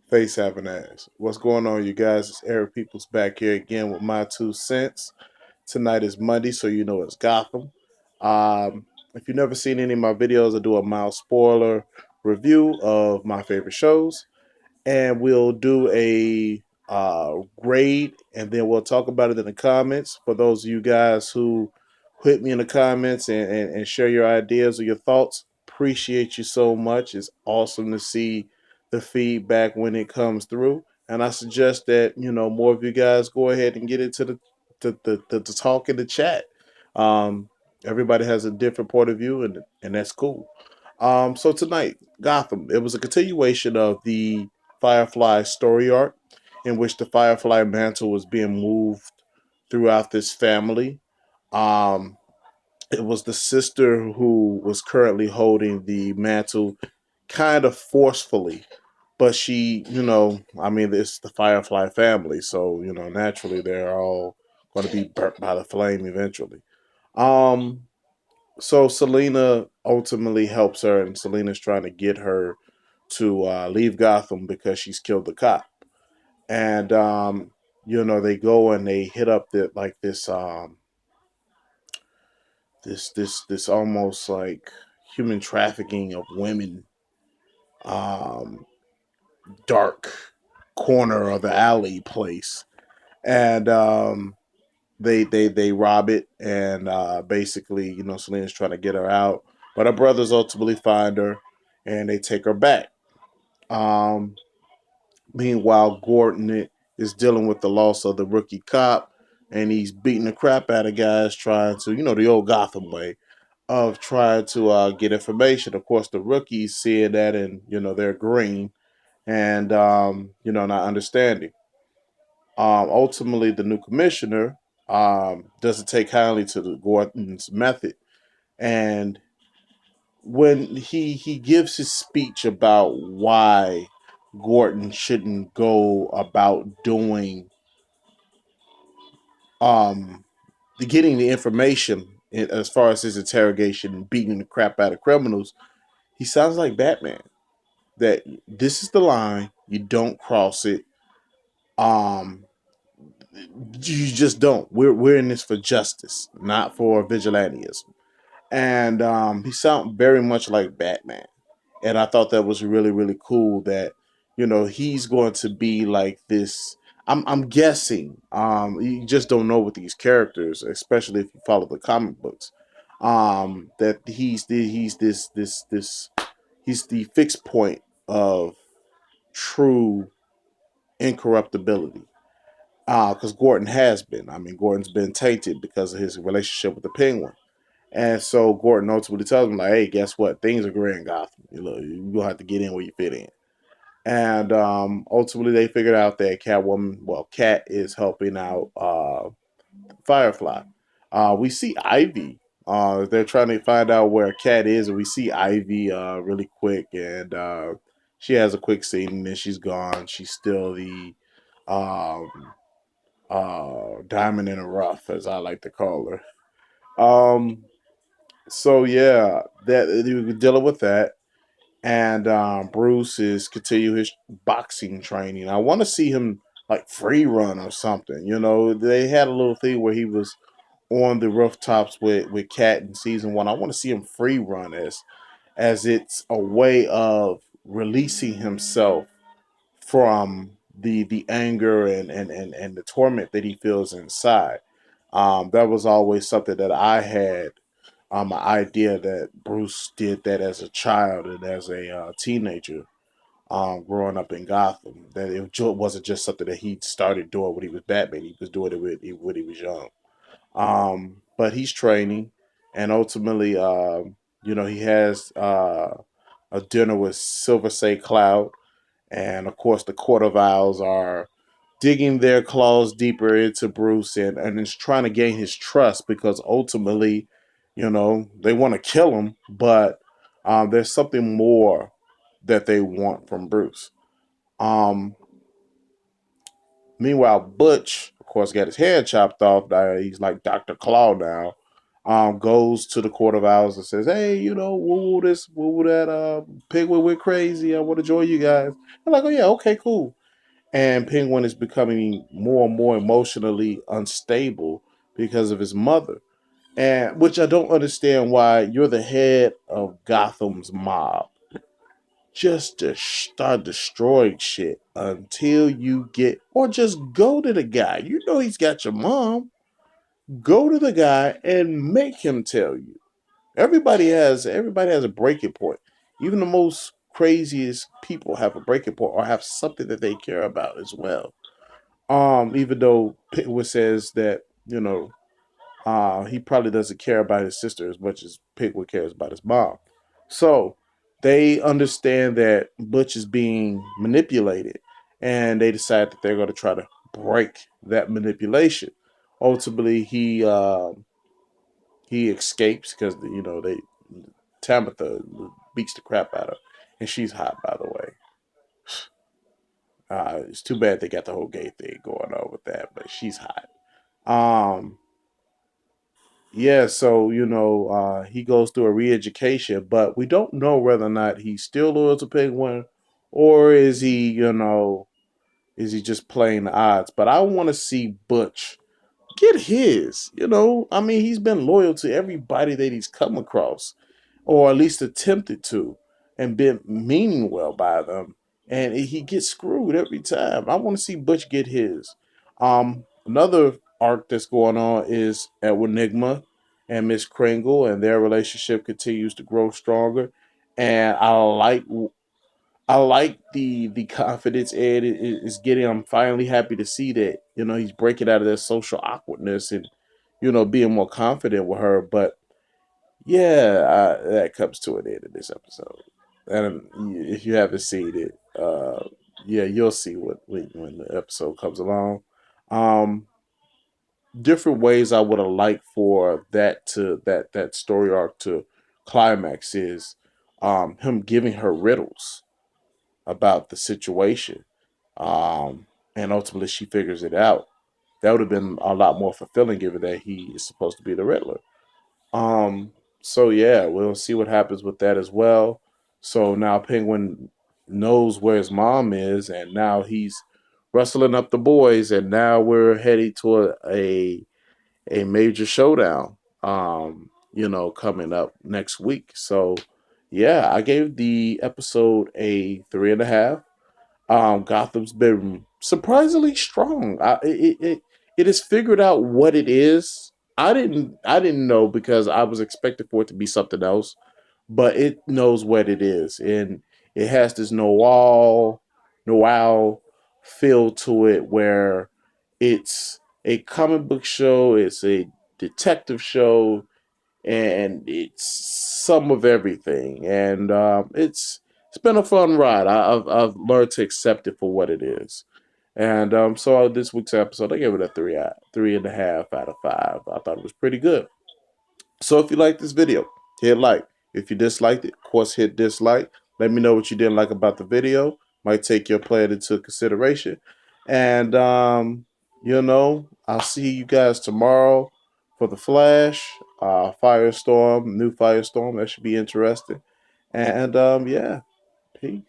Face having ass. What's going on, you guys? It's Eric Peoples back here again with my 2 cents. Tonight is Monday, so you know it's Gotham. If you've never seen any of my videos, I do a mild spoiler review of my favorite shows, and we'll do a grade, and then we'll talk about it in the comments. For those of you guys who hit me in the comments and share your ideas or your thoughts, appreciate you so much. It's awesome to see the feedback when it comes through, and I suggest that more of you guys go ahead and get into the talk in the chat. Um, Everybody has a different point of view, and that's cool. So tonight, Gotham. It was a continuation of the Firefly story arc, in which the Firefly mantle was being moved throughout this family. Um, it was the sister who was currently holding the mantle, kind of forcefully, but she, I mean, it's the Firefly family, so naturally they're all going to be burnt by the flame eventually. Um, so Selena ultimately helps her, and Selena's trying to get her to leave Gotham because she's killed the cop. And they go and they hit up this almost like human trafficking of women, um, dark corner of the alley place, and they rob it, and basically Selena's trying to get her out, but her brothers ultimately find her and they take her back. Um, Meanwhile, Gordon is dealing with the loss of the rookie cop, and he's beating the crap out of guys trying to, the old Gotham way of trying to get information. Of course, the rookies seeing that, and they're green, and not understanding. Ultimately, the new commissioner doesn't take kindly to the Gordon's method, and when he gives his speech about why Gordon shouldn't go about doing um getting the information as far as his interrogation and beating the crap out of criminals, he sounds like Batman. That this is the line, you don't cross it. Um you just don't. We're in this for justice, not for vigilantism. And he sounds very much like Batman. And I thought that was really really cool that he's going to be like this. I'm guessing you just don't know with these characters, especially if you follow the comic books, that he's the fixed point of true incorruptibility, because Gordon has been. I mean, Gordon's been tainted because of his relationship with the Penguin. And so Gordon ultimately tells him, like, hey, guess what? Things are great in Gotham. You're going to have to get in where you fit in. And ultimately, they figured out that Cat is helping out Firefly. We see Ivy. They're trying to find out where Cat is, and we see Ivy really quick. And she has a quick scene, and then she's gone. She's still the um, diamond in the rough, as I like to call her. So yeah, that he was dealing with that, and Bruce is continue his boxing training. I want to see him like free run or something. They had a little thing where he was on the rooftops with Cat in season one. I want to see him free run as it's a way of releasing himself from the anger and the torment that he feels inside. That was always something that I had an idea that Bruce did that as a child and as a teenager, growing up in Gotham. That wasn't just something that he started doing when he was Batman. He was doing it when he was young. But he's training, and ultimately, he has a dinner with Silver Say Cloud, and of course, the Court of Owls are digging their claws deeper into Bruce, and is trying to gain his trust because ultimately, they want to kill him, but there's something more that they want from Bruce. Um, Meanwhile, Butch, of course, got his head chopped off. He's like Dr. Claw now. goes to the Court of Owls and says, "Hey, woo this, woo that, Penguin went crazy. I want to join you guys." I'm like, "Oh yeah, okay, cool." And Penguin is becoming more and more emotionally unstable because of his mother, and which I don't understand why you're the head of Gotham's mob just to start destroying shit until you get, or just go to the guy. You know he's got your mom. Go to the guy and make him tell you. Everybody has a breaking point. Even the most craziest people have a breaking point or have something that they care about as well. Even though Pitwood says that he probably doesn't care about his sister as much as Pitwood cares about his mom. So they understand that Butch is being manipulated, and they decide that they're going to try to break that manipulation. Ultimately, he escapes because they Tabitha beats the crap out of her, and she's hot, by the way. It's too bad they got the whole gay thing going on with that, but she's hot. Um, yeah, so he goes through a re-education, but we don't know whether or not he's still loyal to Penguin, or is he just playing the odds. But I want to see Butch get his. I mean, he's been loyal to everybody that he's come across, or at least attempted to, and been meaning well by them. And he gets screwed every time. I want to see Butch get his. Another arc that's going on is Enigma and Miss Kringle, and their relationship continues to grow stronger. And I like the confidence Ed is getting. I'm finally happy to see that he's breaking out of that social awkwardness and being more confident with her. But yeah, that comes to an end in this episode. And if you haven't seen it, yeah, you'll see what when the episode comes along. Um, Different ways I would have liked for that story arc to climax is him giving her riddles about the situation, um, and ultimately she figures it out. That would have been a lot more fulfilling, given that he is supposed to be the Riddler. Um, so yeah, we'll see what happens with that as well. So now Penguin knows where his mom is, and now he's rustling up the boys, and now we're heading to a major showdown. Coming up next week. So yeah, I gave the episode a 3.5. Gotham's been surprisingly strong. It has figured out what it is. I didn't know because I was expecting for it to be something else, but it knows what it is, and it has this noir feel to it where it's a comic book show, it's a detective show, and it's some of everything. And it's been a fun ride. I've learned to accept it for what it is. And so this week's episode, I gave it a 3.5 out of 5. I thought it was pretty good. So if you like this video, hit like. If you disliked it, of course, hit dislike. Let me know what you didn't like about the video. Might take your plan into consideration. And I'll see you guys tomorrow for the Flash, Firestorm, new Firestorm. That should be interesting. And yeah, peace.